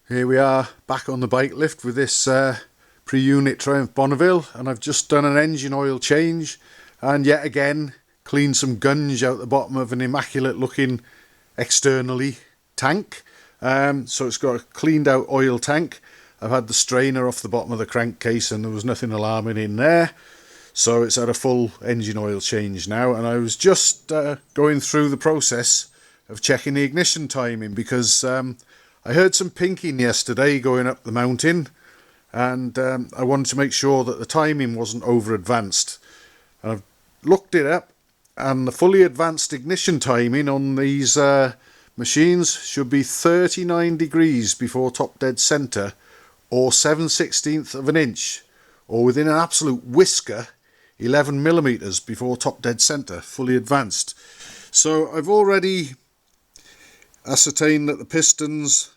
Here we are back on the bike lift with this pre-unit Triumph Bonneville, and I've just done an engine oil change and yet again cleaned some gunge out the bottom of an immaculate looking externally tank. So it's got a cleaned out oil tank. I've had the strainer off the bottom of the crankcase and there was nothing alarming in there. So it's had a full engine oil change now, and I was just going through the process of checking the ignition timing because I heard some pinking yesterday going up the mountain, and I wanted to make sure that the timing wasn't over advanced. And I've looked it up, and the fully advanced ignition timing on these machines should be 39 degrees before top dead centre, or 7/16 of an inch, or within an absolute whisker 11 millimeters before top dead centre, fully advanced. So I've already ascertained that the pistons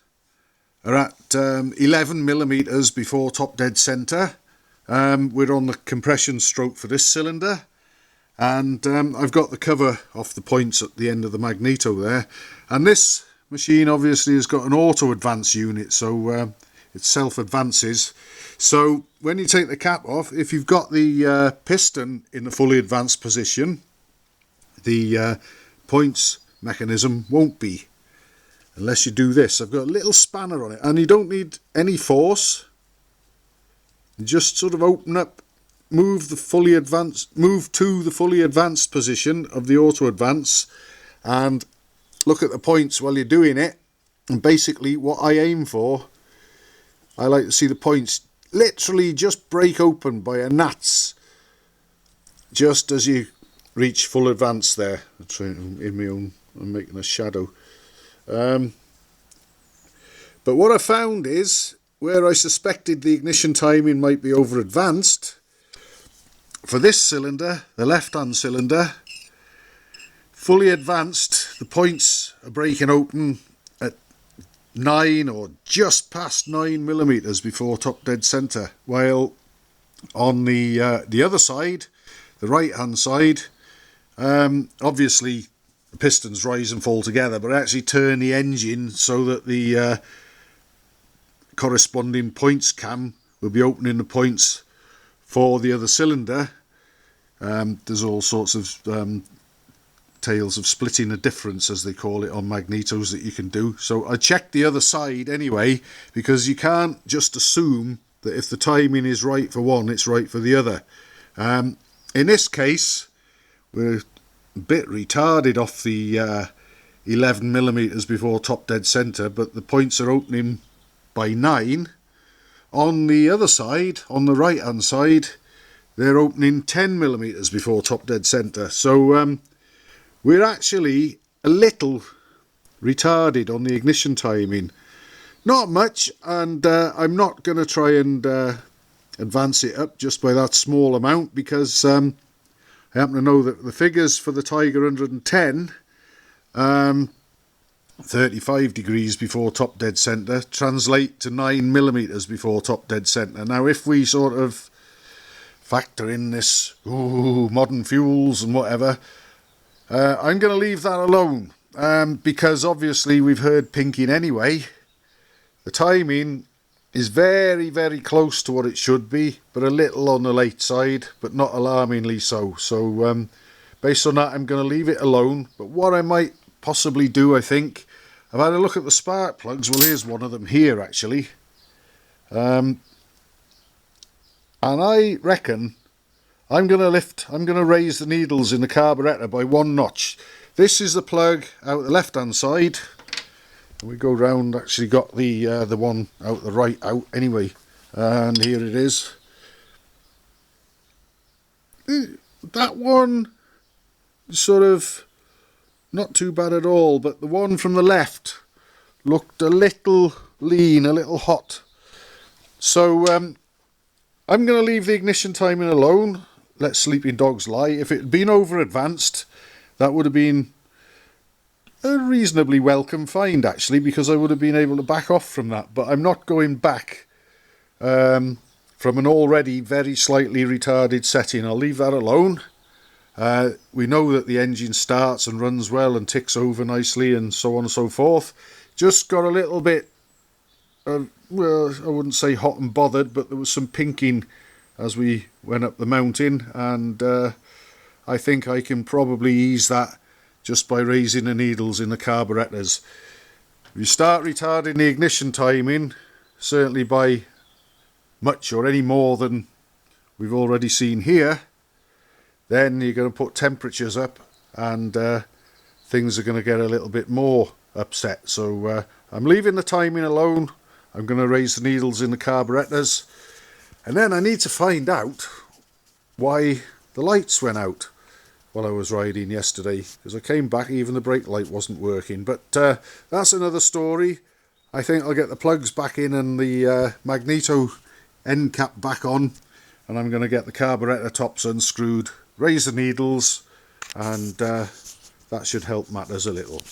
are at 11 millimeters before top dead centre. We're on the compression stroke for this cylinder, and I've got the cover off the points at the end of the magneto there. And this machine obviously has got an auto advance unit, so it self advances. So when you take the cap off, if you've got the piston in the fully advanced position, the points mechanism won't be, unless you do this. I've got a little spanner on it, and you don't need any force. You just sort of open up, move to the fully advanced position of the auto advance, and look at the points while you're doing it. And basically what I aim for, I like to see the points literally just break open by a gnat's, just as you reach full advance there. I'm trying in my own, I'm making a shadow. But what I found is, where I suspected the ignition timing might be over advanced, for this cylinder, the left hand cylinder, fully advanced, the points are breaking open at 9 or just past 9 millimeters before top dead centre, while on the other side, the right hand side, obviously the pistons rise and fall together, but I actually turn the engine so that the corresponding points cam will be opening the points for the other cylinder. There's all sorts of tales of splitting the difference, as they call it, on magnetos that you can do. So I checked the other side anyway, because you can't just assume that if the timing is right for one, it's right for the other. In this case, we're a bit retarded off the 11 millimeters before top dead centre, but the points are opening by 9. On the other side, on the right hand side, they're opening 10 millimeters before top dead centre. So we're actually a little retarded on the ignition timing. Not much, and I'm not going to try and advance it up just by that small amount, because I happen to know that the figures for the Tiger 110, 35 degrees before top dead centre, translate to 9 millimeters before top dead centre. Now if we sort of factor in this modern fuels and whatever, I'm going to leave that alone, because obviously we've heard pinking anyway. The timing is very, very close to what it should be, but a little on the late side, but not alarmingly so. So based on that, I'm going to leave it alone. But what I might possibly do, I think, I've had a look at the spark plugs. Well, here's one of them here actually, and I reckon I'm going to raise the needles in the carburetor by 1 notch. This is the plug out the left hand side. We go round, actually got the one out the right out anyway, and here it is. That one sort of not too bad at all, but the one from the left looked a little lean, a little hot. So I'm going to leave the ignition timing alone. Let sleeping dogs lie. If it had been over advanced, that would have been a reasonably welcome find actually, because I would have been able to back off from that. But I'm not going back from an already very slightly retarded setting. I'll leave that alone. We know that the engine starts and runs well and ticks over nicely and so on and so forth. Just got a little bit well, I wouldn't say hot and bothered, but there was some pinking as we went up the mountain, and I think I can probably ease that just by raising the needles in the carburetors. If you start retarding the ignition timing, certainly by much or any more than we've already seen here, then you're going to put temperatures up, and things are going to get a little bit more upset. So I'm leaving the timing alone. I'm going to raise the needles in the carburetors, and then I need to find out why the lights went out while I was riding yesterday, because I came back, even the brake light wasn't working. But that's another story. I think I'll get the plugs back in and the magneto end cap back on, and I'm going to get the carburetor tops unscrewed, raise the needles, and that should help matters a little.